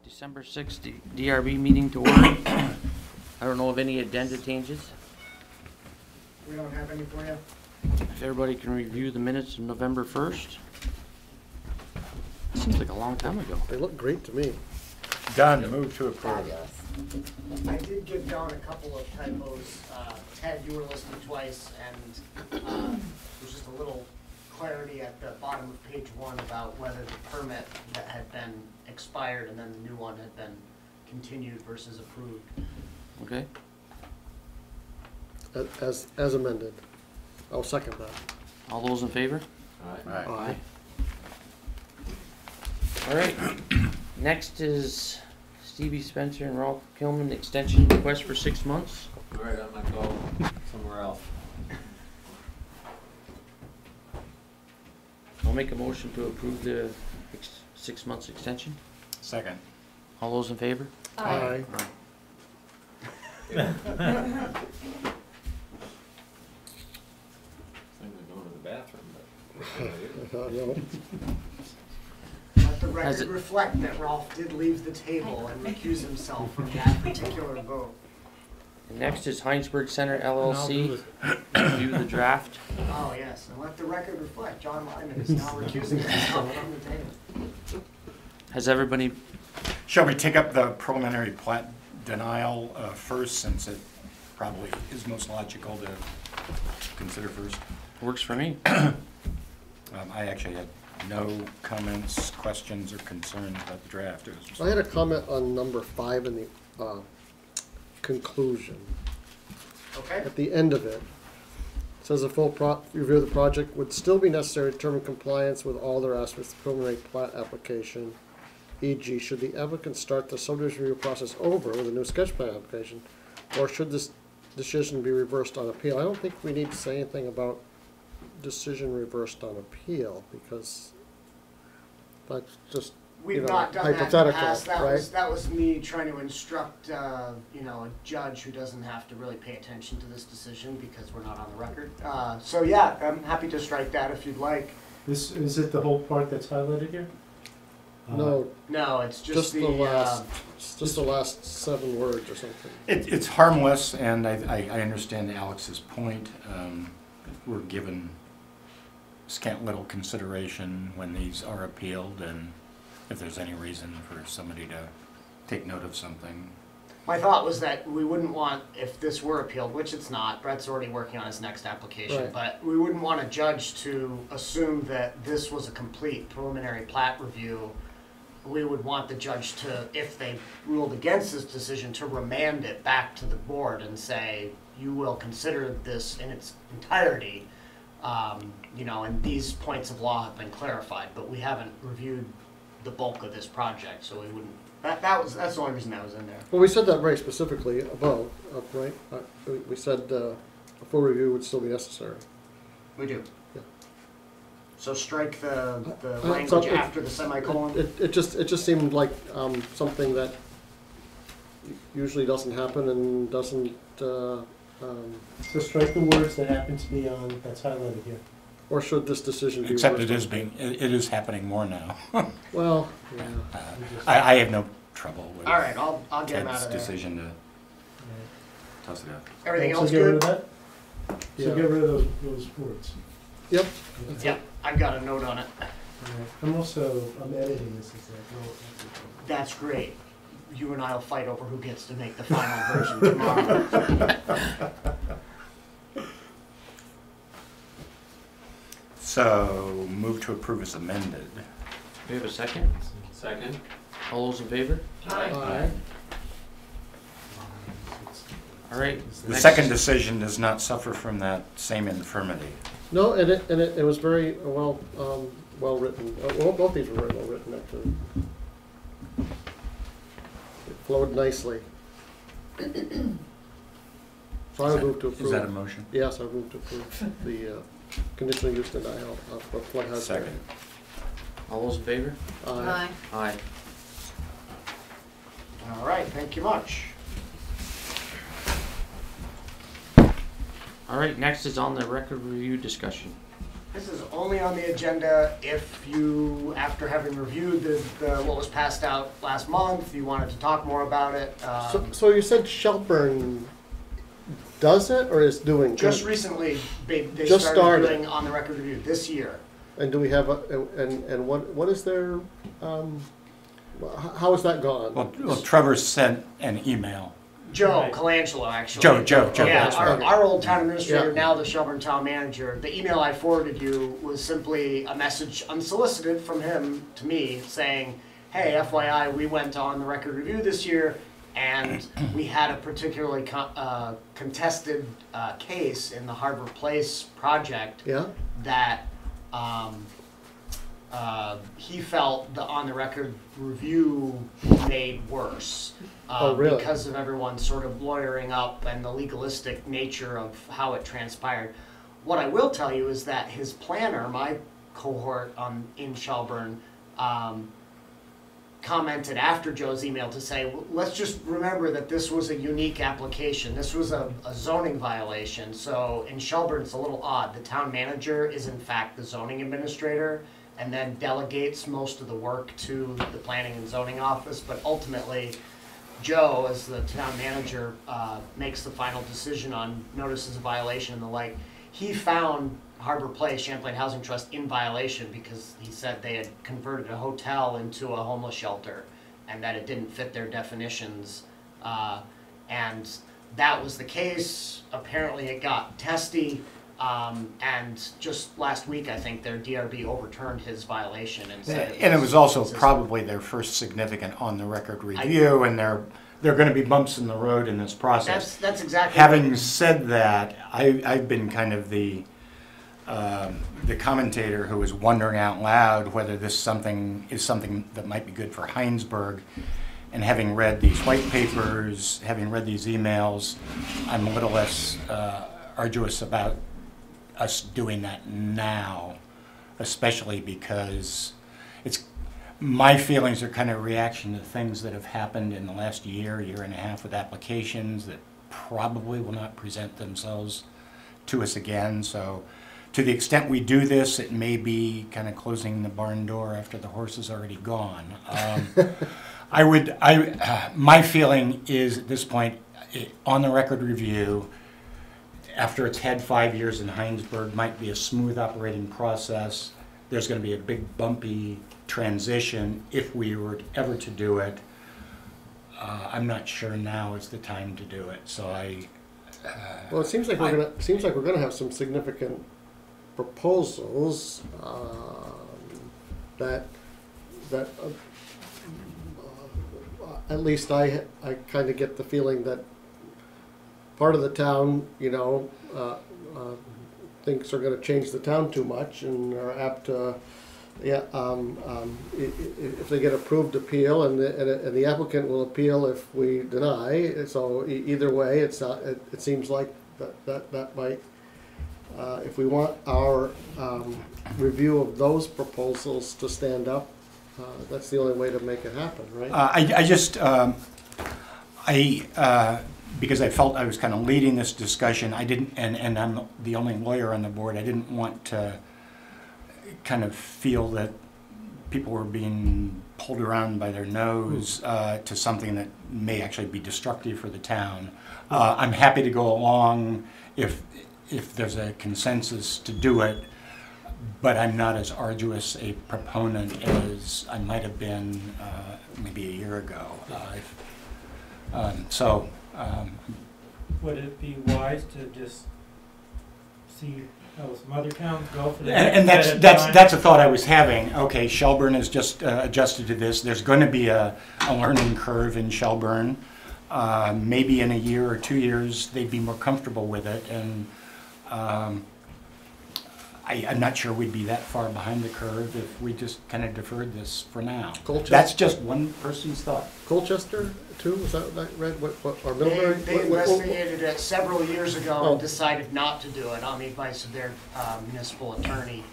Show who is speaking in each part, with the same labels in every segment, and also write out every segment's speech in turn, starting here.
Speaker 1: December 6th DRB meeting to order. I don't know of any addenda changes.
Speaker 2: We don't have any for you.
Speaker 1: If everybody can review the minutes of November 1st. Seems like a long time ago.
Speaker 3: They look great to me.
Speaker 4: Done. Move to approve.
Speaker 2: Fabulous. I did give Dawn a couple of typos. Ted, you were listed twice, and there's just a little clarity at the bottom of page 1 about whether the permit that had been expired and then the new one had been continued versus approved.
Speaker 1: Okay.
Speaker 3: As amended. I'll second that.
Speaker 1: All those in favor?
Speaker 4: Aye.
Speaker 3: Aye.
Speaker 1: All right. Next is Stevie Spencer and Rolf Kielman extension request for 6 months.
Speaker 5: All right, I'm gonna go somewhere else.
Speaker 1: I'll make a motion to approve the 6 months extension.
Speaker 4: Second.
Speaker 1: All those in favor?
Speaker 3: Aye.
Speaker 5: I'm gonna go to the bathroom, but.
Speaker 3: No.
Speaker 2: Let the
Speaker 1: Has
Speaker 2: record
Speaker 1: it-
Speaker 2: reflect that Rolf did leave the table and recuse himself from that particular vote.
Speaker 1: And next is Hinesburg Center LLC. Review the draft.
Speaker 2: Oh, yes, and let the record reflect, John Lyman is now recusing himself from the table.
Speaker 1: Has everybody,
Speaker 4: Shall we take up the preliminary plat denial first, since it probably is most logical to consider first?
Speaker 1: works for me.
Speaker 4: I actually had no comments, questions, or concerns about the draft. It was just
Speaker 3: I had a comment on number 5 in the conclusion.
Speaker 2: Okay?
Speaker 3: At the end of it, it says a full review of the project would still be necessary to determine compliance with all their aspects of the preliminary plat application. E.g., should the applicant start the subdivision review process over with a new sketch plan application, or should this decision be reversed on appeal? I don't think we need to say anything about decision reversed on appeal, because that's just,
Speaker 2: We've
Speaker 3: you know,
Speaker 2: not done that in the
Speaker 3: hypothetical,
Speaker 2: past.
Speaker 3: right?
Speaker 2: That was me trying to instruct, you know, a judge who doesn't have to really pay attention to this decision because we're not on the record. So yeah, I'm happy to strike that if you'd like.
Speaker 6: This, is it the whole part that's highlighted here?
Speaker 3: No,
Speaker 2: No, it's
Speaker 3: just the last, it's just the last 7 words or something.
Speaker 4: It's harmless, and I understand Alex's point. We're given scant little consideration when these are appealed, and if there's any reason for somebody to take note of something.
Speaker 2: My thought was that we wouldn't want, if this were appealed, which it's not, Brett's already working on his next application,
Speaker 3: Right.
Speaker 2: but we wouldn't want a judge to assume that this was a complete preliminary plat review. We would want the judge to, if they ruled against this decision, to remand it back to the board and say, you will consider this in its entirety, you know, and these points of law have been clarified, but we haven't reviewed the bulk of this project, so we wouldn't. That's the only reason that was in there.
Speaker 3: Well, we said that very specifically above, right? We said a full review would still be necessary.
Speaker 2: We do.
Speaker 3: Yeah.
Speaker 2: So strike the
Speaker 3: so
Speaker 2: language
Speaker 3: it-
Speaker 2: after the semicolon.
Speaker 3: It just seemed like something that usually doesn't happen and doesn't,
Speaker 6: So strike the words that happen to be on, that's highlighted here.
Speaker 3: or should this decision be
Speaker 4: Except
Speaker 3: reversed?
Speaker 4: it is happening more now.
Speaker 3: Well, yeah.
Speaker 4: I have no trouble with
Speaker 2: All right, I'll get him out
Speaker 4: Ted's
Speaker 2: of there.
Speaker 4: decision to toss it out.
Speaker 2: Everything
Speaker 6: So
Speaker 2: else
Speaker 6: get rid
Speaker 2: good?
Speaker 6: of that?
Speaker 3: Yeah.
Speaker 6: So get rid of those words.
Speaker 3: Yep.
Speaker 2: Yep, I've got a note on it.
Speaker 6: I'm editing this as I
Speaker 2: That's great. You and I'll fight over who gets to make the final version tomorrow.
Speaker 4: So, move to approve as amended.
Speaker 1: We have a second.
Speaker 5: Second?
Speaker 1: All those in favor?
Speaker 3: Aye.
Speaker 1: All right.
Speaker 4: The
Speaker 1: next-
Speaker 4: second decision does not suffer from that same infirmity.
Speaker 3: No, and it was very well written. Well, both these were very well written, actually. It flowed nicely. So I would move to approve.
Speaker 4: Is that a motion?
Speaker 3: Yes, I would move to approve the conditional use denial of the flood hazard.
Speaker 4: Second.
Speaker 1: All those in favor?
Speaker 3: Aye.
Speaker 1: Aye.
Speaker 2: All right, thank you much.
Speaker 1: All right, next is on the record review discussion.
Speaker 2: This is only on the agenda if you, after having reviewed what was passed out last month, you wanted to talk more about it.
Speaker 3: So you said Shelburne does it or is doing?
Speaker 2: Just recently, they
Speaker 3: Just
Speaker 2: started
Speaker 3: started.
Speaker 2: doing on the record review this year.
Speaker 3: And do we have and what is their how has that gone?
Speaker 4: Well, Trevor sent an email.
Speaker 2: Joe
Speaker 6: Right.
Speaker 2: Colangelo, actually.
Speaker 4: Joe,
Speaker 2: Yeah,
Speaker 4: that's
Speaker 2: our,
Speaker 4: right.
Speaker 2: our old town administrator,
Speaker 3: Yeah.
Speaker 2: now the Shelburne town manager. The email I forwarded you was simply a message unsolicited from him to me saying, hey, FYI, we went on the record review this year and we had a particularly contested case in the Harbor Place project
Speaker 3: Yeah.
Speaker 2: that he felt the on-the-record review made worse.
Speaker 3: Oh, really?
Speaker 2: Because of everyone sort of lawyering up and the legalistic nature of how it transpired. What I will tell you is that his planner, my cohort in Shelburne, commented after Joe's email to say, let's just remember that this was a unique application. This was a zoning violation. So in Shelburne, it's a little odd. The town manager is in fact the zoning administrator and then delegates most of the work to the planning and zoning office. But ultimately, Joe, as the town manager, makes the final decision on notices of violation and the like. He found Harbor Place, Champlain Housing Trust, in violation because he said they had converted a hotel into a homeless shelter and that it didn't fit their definitions. And that was the case. Apparently it got testy. And just last week, I think their DRB overturned his violation and said
Speaker 4: And it was also
Speaker 2: consistent.
Speaker 4: probably their first significant on-the-record review, and there are going to be bumps in the road in this process.
Speaker 2: That's exactly.
Speaker 4: Having said that, I've been kind of the commentator who is wondering out loud whether this is something that might be good for Hinesburg. And having read these white papers, having read these emails, I'm a little less arduous about us doing that now, especially because my feelings are kind of a reaction to things that have happened in the last year and a half with applications that probably will not present themselves to us again. So to the extent we do this, it may be kind of closing the barn door after the horse is already gone. My feeling is at this point, on the record review, after it's had 5 years in Hinesburg, might be a smooth operating process. There's going to be a big bumpy transition if we were ever to do it. I'm not sure now is the time to do it. So
Speaker 3: Well, it seems like we're gonna have some significant proposals that at least I kind of get the feeling that part of the town, thinks are going to change the town too much and are apt to, if they get approved, appeal, and the applicant will appeal if we deny. So either way, it seems like that might, if we want our review of those proposals to stand up, that's the only way to make it happen, right?
Speaker 4: Because I felt I was kind of leading this discussion, I didn't, and I'm the only lawyer on the board, I didn't want to kind of feel that people were being pulled around by their nose to something that may actually be destructive for the town. I'm happy to go along if there's a consensus to do it, but I'm not as arduous a proponent as I might have been maybe a year ago.
Speaker 6: Would it be wise to just see how some other towns go for that?
Speaker 4: And that's a thought I was having. Okay, Shelburne has just adjusted to this. There's going to be a learning curve in Shelburne. Maybe in a year or 2 years they'd be more comfortable with it, and I'm not sure we'd be that far behind the curve if we just kind of deferred this for now.
Speaker 3: Colchester?
Speaker 4: That's just one person's thought.
Speaker 3: Colchester too? Was that read? Or Middlebury?
Speaker 2: They investigated it several years ago
Speaker 3: Oh.
Speaker 2: and decided not to do it on the advice of their municipal attorney.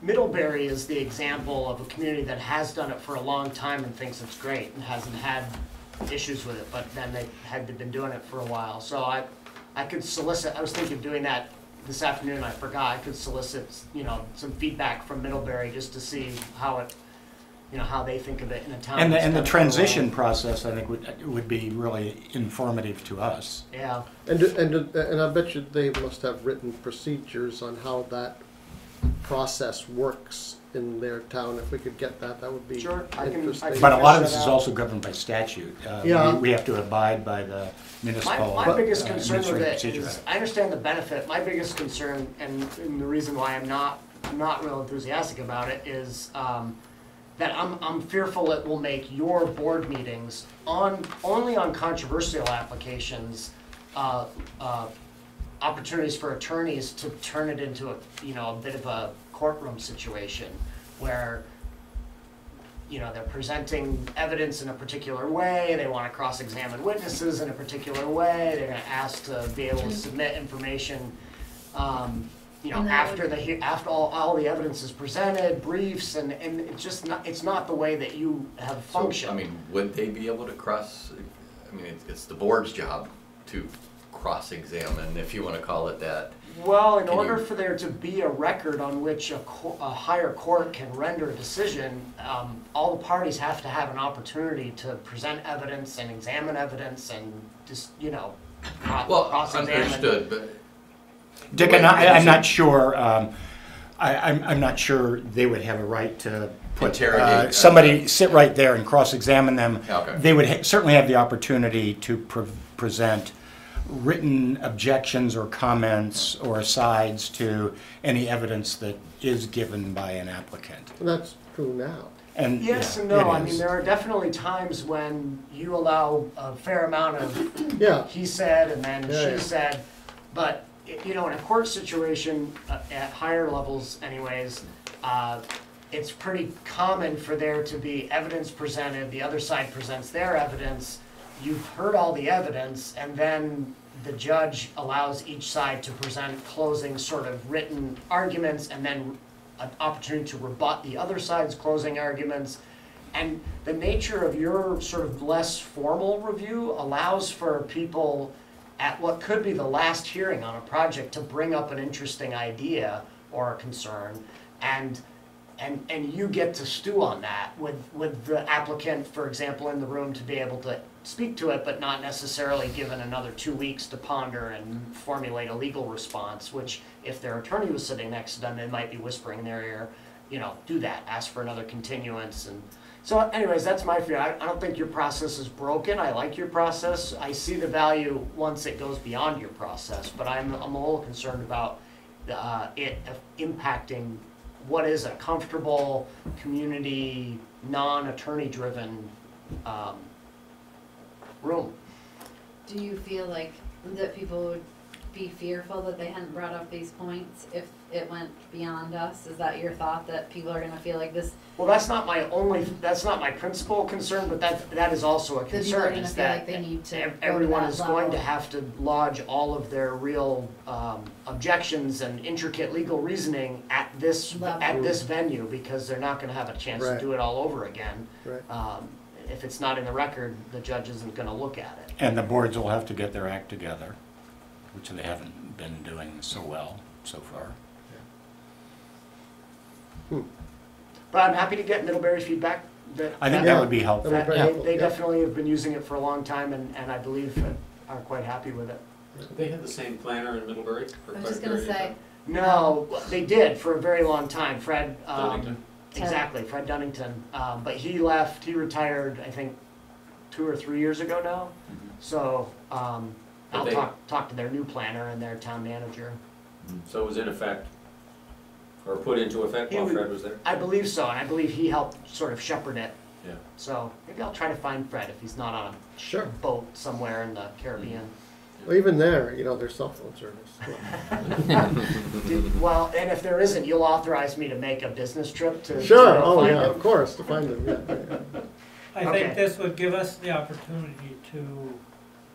Speaker 2: Middlebury is the example of a community that has done it for a long time and thinks it's great and hasn't had issues with it, but then they had been doing it for a while. So I could solicit, I was thinking of doing that this afternoon, I forgot, I could solicit, some feedback from Middlebury just to see how it, how they think of it in a town.
Speaker 4: And
Speaker 2: that's
Speaker 4: the
Speaker 2: done it
Speaker 4: transition
Speaker 2: well.
Speaker 4: process, I think, would be really informative to us.
Speaker 2: Yeah,
Speaker 3: And I bet you they must have written procedures on how that process works in their town. If we could get that, that would be
Speaker 2: Sure, I can-
Speaker 3: interesting.
Speaker 4: But a lot of
Speaker 2: Figure
Speaker 4: this is
Speaker 2: that out.
Speaker 4: also governed by statute.
Speaker 3: Yeah.
Speaker 4: We have to abide by the municipal
Speaker 2: my biggest concern with
Speaker 4: Administrative
Speaker 2: it
Speaker 4: Procedure
Speaker 2: is,
Speaker 4: Act.
Speaker 2: I understand the benefit, my biggest concern, and the reason why I'm not real enthusiastic about it is, that I'm fearful it will make your board meetings only on controversial applications, opportunities for attorneys to turn it into a bit of a courtroom situation where, they're presenting evidence in a particular way, they wanna cross-examine witnesses in a particular way, they're gonna ask to be able to submit information,
Speaker 7: And that
Speaker 2: after all the evidence is presented, briefs, and it's just not, it's not the way that you have functioned.
Speaker 8: So, I mean, would they be able to it's the board's job to cross-examine, if you wanna call it that.
Speaker 2: Well, in
Speaker 8: Can
Speaker 2: order
Speaker 8: you-
Speaker 2: for there to be a record on which a higher court can render a decision, all the parties have to have an opportunity to present evidence and examine evidence and just,
Speaker 8: Well,
Speaker 2: cross-examine.
Speaker 8: understood, but.
Speaker 4: Dick, and I'm not sure, I'm not sure they would have a right to put
Speaker 8: Interrogate,
Speaker 4: somebody, sit right there and cross-examine them.
Speaker 8: Okay.
Speaker 4: They would certainly have the opportunity to present written objections or comments or asides to any evidence that is given by an applicant.
Speaker 3: And that's true now.
Speaker 4: And
Speaker 2: Yes
Speaker 4: yeah,
Speaker 2: and no,
Speaker 4: it
Speaker 2: I mean,
Speaker 4: is.
Speaker 2: there are definitely times when you allow a fair amount of
Speaker 3: Yeah,
Speaker 2: he said and then
Speaker 3: Yeah, yeah.
Speaker 2: she said, but, in a court situation, at higher levels anyways, it's pretty common for there to be evidence presented, the other side presents their evidence, you've heard all the evidence, and then the judge allows each side to present closing sort of written arguments, and then an opportunity to rebut the other side's closing arguments. And the nature of your sort of less formal review allows for people at what could be the last hearing on a project to bring up an interesting idea or a concern, and you get to stew on that with the applicant, for example, in the room to be able to speak to it, but not necessarily given another 2 weeks to ponder and formulate a legal response, which if their attorney was sitting next to them, they might be whispering in their ear, do that, ask for another continuance. And so anyways, that's my fear. I don't think your process is broken. I like your process. I see the value once it goes beyond your process, but I'm a little concerned about it impacting what is a comfortable, community, non-attorney driven room.
Speaker 7: Do you feel like that people would be fearful that they hadn't brought up these points if it went beyond us? Is that your thought, that people are gonna feel like this,
Speaker 2: Well, that's not my principal concern, but that is also a
Speaker 7: that people are
Speaker 2: concern,
Speaker 7: gonna
Speaker 2: is
Speaker 7: feel
Speaker 2: that
Speaker 7: like they need to go to
Speaker 2: everyone
Speaker 7: that
Speaker 2: is going to
Speaker 7: level?
Speaker 2: have to lodge all of their real objections and intricate legal reasoning at this
Speaker 7: Level.
Speaker 2: venue, because they're not gonna have a chance to
Speaker 3: Right.
Speaker 2: do it all over again.
Speaker 3: right.
Speaker 2: If it's not in the record, the judge isn't gonna look at it.
Speaker 4: And the boards will have to get their act together, which they haven't been doing so well so far.
Speaker 2: But I'm happy to get Middlebury's feedback.
Speaker 4: I think
Speaker 3: Yeah.
Speaker 4: that would be helpful.
Speaker 3: That'd be
Speaker 2: That-
Speaker 3: great.
Speaker 2: They
Speaker 3: Yeah.
Speaker 2: definitely have been using it for a long time, and I believe are quite happy with it.
Speaker 5: They had the same planner in Middlebury for
Speaker 7: I was
Speaker 5: quite a
Speaker 7: just gonna
Speaker 5: period of
Speaker 7: say,
Speaker 5: time.
Speaker 2: No, they did for a very long time. Fred,
Speaker 5: Dunnington.
Speaker 2: exactly, Fred Dunnington. But he retired, I think, 2 or 3 years ago now. So
Speaker 5: But
Speaker 2: I'll
Speaker 5: they-
Speaker 2: talk to their new planner and their town manager.
Speaker 5: So it was in effect, or put into effect
Speaker 2: He
Speaker 5: while
Speaker 2: would-
Speaker 5: Fred was there?
Speaker 2: I believe so, and I believe he helped sort of shepherd it.
Speaker 5: Yeah.
Speaker 2: So maybe I'll try to find Fred if he's not on
Speaker 3: Sure.
Speaker 2: a boat somewhere in the Caribbean.
Speaker 3: Well, even there, there's cell phone service.
Speaker 2: Well, and if there isn't, you'll authorize me to make a business trip to
Speaker 3: Sure,
Speaker 2: go
Speaker 3: oh
Speaker 2: find
Speaker 3: yeah,
Speaker 2: him.
Speaker 3: of course, to find them, yeah.
Speaker 9: I
Speaker 2: Okay.
Speaker 9: think this would give us the opportunity to,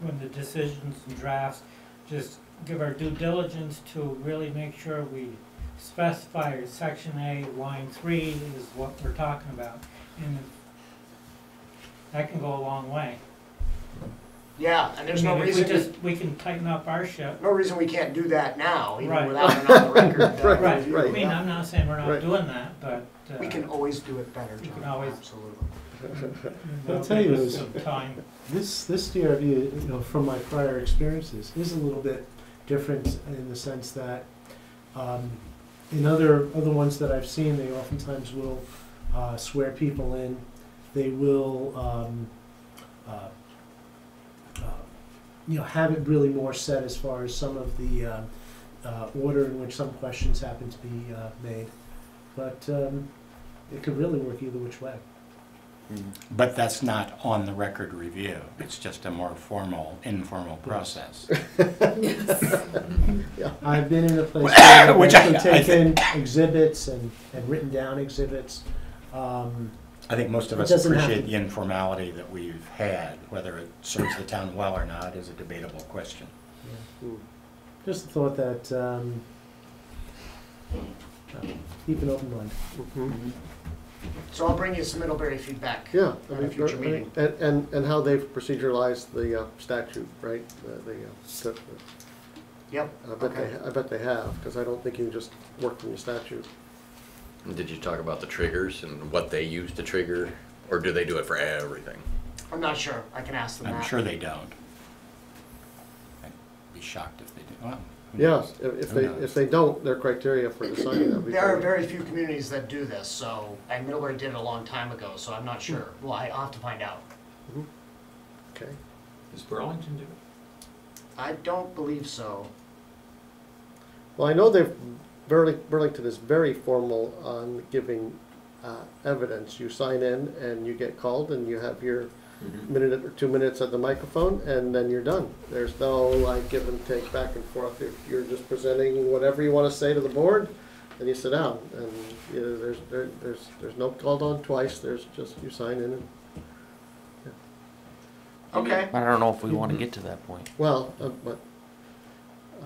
Speaker 9: when the decisions and drafts, just give our due diligence to really make sure we specify section A, line 3 is what we're talking about. And that can go a long way.
Speaker 2: Yeah, and there's
Speaker 9: I
Speaker 2: no
Speaker 9: mean, if
Speaker 2: reason,
Speaker 9: we can tighten up our ship.
Speaker 2: no reason we can't do that now, even
Speaker 9: Right.
Speaker 2: without an on the record.
Speaker 3: Right,
Speaker 2: review.
Speaker 9: I mean, I'm not saying we're
Speaker 3: Right.
Speaker 9: not doing that, but.
Speaker 2: We can always do it better,
Speaker 9: we can
Speaker 2: John,
Speaker 9: always-
Speaker 2: absolutely.
Speaker 6: I'll tell you,
Speaker 9: some time.
Speaker 6: This DRB, you know, from my prior experiences, is a little bit different in the sense that in other ones that I've seen, they oftentimes will swear people in. They will, you know, have it really more set as far as some of the order in which some questions happen to be made. But it could really work either which way.
Speaker 4: But that's not on the record review. It's just a more formal, informal process.
Speaker 6: I've been in a place where they've
Speaker 4: Which
Speaker 6: actually
Speaker 4: I
Speaker 6: taken exhibits and written down exhibits.
Speaker 4: I think most of
Speaker 6: It
Speaker 4: us
Speaker 6: doesn't have
Speaker 4: appreciate
Speaker 6: to-
Speaker 4: the informality that we've had. Whether it serves the town well or not is a debatable question.
Speaker 6: Just the thought that, keep an open mind.
Speaker 3: Mhm.
Speaker 2: So I'll bring you some Middlebury feedback.
Speaker 3: Yeah, I
Speaker 2: At a
Speaker 3: mean,
Speaker 2: future meeting.
Speaker 3: and how they've proceduralized the statute, right?
Speaker 2: Yep, okay.
Speaker 3: I bet they have, because I don't think you can just work from the statute.
Speaker 8: Did you talk about the triggers and what they use to trigger, or do they do it for everything?
Speaker 2: I'm not sure, I can ask them that.
Speaker 4: I'm sure they don't. I'd be shocked if they do. Well, who
Speaker 3: Yeah,
Speaker 4: knows? Who knows?
Speaker 3: if they don't, their criteria for deciding that would be.
Speaker 2: There are
Speaker 3: great.
Speaker 2: very few communities that do this, so, and Middlebury did it a long time ago, so I'm not sure. Well, I'll have to find out.
Speaker 3: Okay.
Speaker 5: Does Burlington do it?
Speaker 2: I don't believe so.
Speaker 3: Well, I know Burlington is very formal on giving evidence. You sign in and you get called and you have your minute or 2 minutes at the microphone and then you're done. There's no like give and take back and forth. If you're just presenting whatever you want to say to the board, then you sit down and you know, there's no called on twice. There's just you sign in and
Speaker 2: Okay.
Speaker 1: I don't know if we wanna get to that point.
Speaker 3: well, but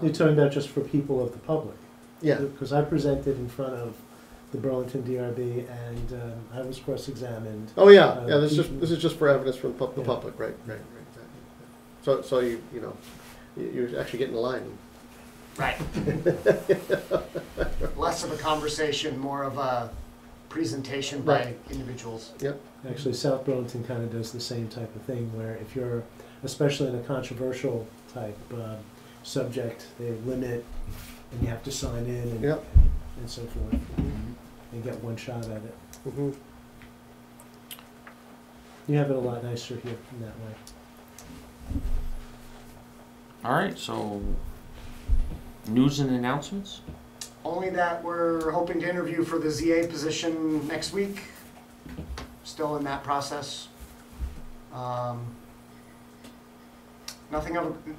Speaker 6: You're talking about just for people of the public.
Speaker 3: yeah.
Speaker 6: Because I presented in front of the Burlington DRB and I was cross-examined.
Speaker 3: Oh yeah, yeah. This is just for evidence from the
Speaker 6: Yeah.
Speaker 3: public, right? Exactly. So you know you're actually getting a line.
Speaker 2: Right. Less of a conversation, more of a presentation by
Speaker 3: Right.
Speaker 2: individuals.
Speaker 3: Yep.
Speaker 6: Actually, South Burlington kind of does the same type of thing, where if you're, especially in a controversial type subject, they limit, and you have to sign in and,
Speaker 3: Yep.
Speaker 6: and so forth, and get one shot at it.
Speaker 3: Mm-hmm.
Speaker 6: You have it a lot nicer here in that way.
Speaker 1: Alright, so, news and announcements?
Speaker 2: Only that we're hoping to interview for the ZA position next week. Still in that process.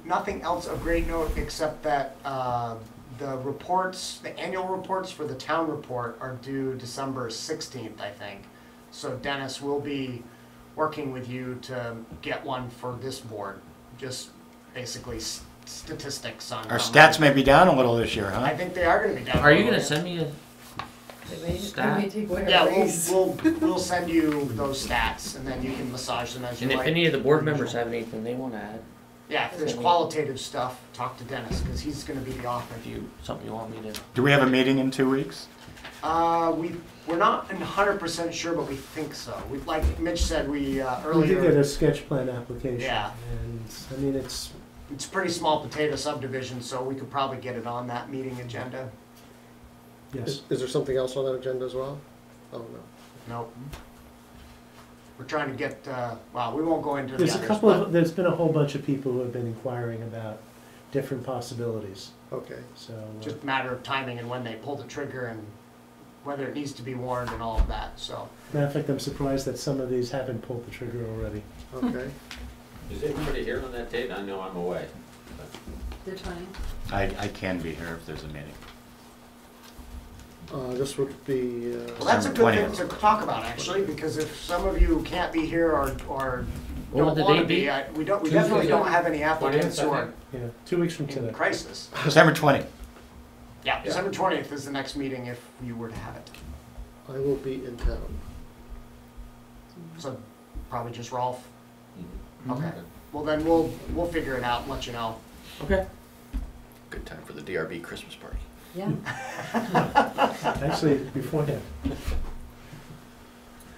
Speaker 2: Nothing else of great note except that the reports, the annual reports for the town report are due December 16th, I think. So Dennis will be working with you to get one for this board. Just basically statistics on.
Speaker 4: Our
Speaker 2: how
Speaker 4: stats
Speaker 2: many-
Speaker 4: may be down a little this year, huh?
Speaker 2: I think they are gonna be down.
Speaker 1: Are you gonna send me a
Speaker 7: They may
Speaker 1: stat?
Speaker 7: take away our
Speaker 2: Yeah,
Speaker 7: raise.
Speaker 2: we'll send you those stats and then you can massage them as you
Speaker 1: And if
Speaker 2: like.
Speaker 1: any of the board members have anything they wanna add,
Speaker 2: Yeah, if there's qualitative stuff, talk to Dennis, cause he's gonna be the author.
Speaker 1: if you, something you want me to,
Speaker 4: Do we have a meeting in 2 weeks?
Speaker 2: We're not 100% sure, but we think so. We, like Mitch said, we
Speaker 6: We did get
Speaker 2: earlier,
Speaker 6: a sketch plan application.
Speaker 2: Yeah.
Speaker 6: And, I mean, it's,
Speaker 2: it's pretty small potato subdivision, so we could probably get it on that meeting agenda.
Speaker 6: yes.
Speaker 3: Is there something else on that agenda as well? Oh no.
Speaker 2: Nope. We're trying to get, well, we won't go into the
Speaker 6: There's a
Speaker 2: others,
Speaker 6: couple
Speaker 2: but
Speaker 6: of, there's been a whole bunch of people who have been inquiring about different possibilities,
Speaker 3: Okay.
Speaker 2: just
Speaker 6: so.
Speaker 2: a matter of timing and when they pull the trigger and whether it needs to be warned and all of that, so.
Speaker 6: Matter of fact, I'm surprised that some of these haven't pulled the trigger already.
Speaker 3: Okay.
Speaker 5: Is everybody here on that date? I know I'm away.
Speaker 7: The 20.
Speaker 4: I can be here if there's a meeting.
Speaker 3: This would be.
Speaker 2: Well, that's a
Speaker 4: December
Speaker 2: good thing
Speaker 4: 20th.
Speaker 2: to talk about, actually, because if some of you can't be here or
Speaker 1: What
Speaker 2: don't
Speaker 1: would the
Speaker 2: wanna
Speaker 1: date be?
Speaker 2: we
Speaker 5: Tuesday,
Speaker 2: definitely don't
Speaker 5: yeah.
Speaker 2: have any applicants who are
Speaker 6: Yeah, 2 weeks from
Speaker 2: in
Speaker 6: today.
Speaker 2: crisis.
Speaker 4: December 20th.
Speaker 2: Yeah, December 20th is the next meeting if you were to have it.
Speaker 3: I will be in town.
Speaker 2: So probably just Rolf.
Speaker 5: Mhm.
Speaker 2: Okay. Well, then we'll figure it out and let you know.
Speaker 1: Okay.
Speaker 8: Good time for the DRB Christmas party.
Speaker 7: Yeah.
Speaker 6: Actually, beforehand.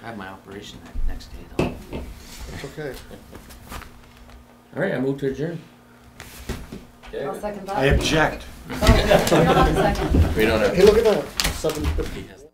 Speaker 1: I have my operation that next day though.
Speaker 3: It's okay.
Speaker 1: All right, I move to adjourn.
Speaker 7: I'll second that.
Speaker 4: I object.
Speaker 7: Oh, we don't have a second.
Speaker 8: We don't have.
Speaker 3: Hey, look at that, 7:50.
Speaker 1: He has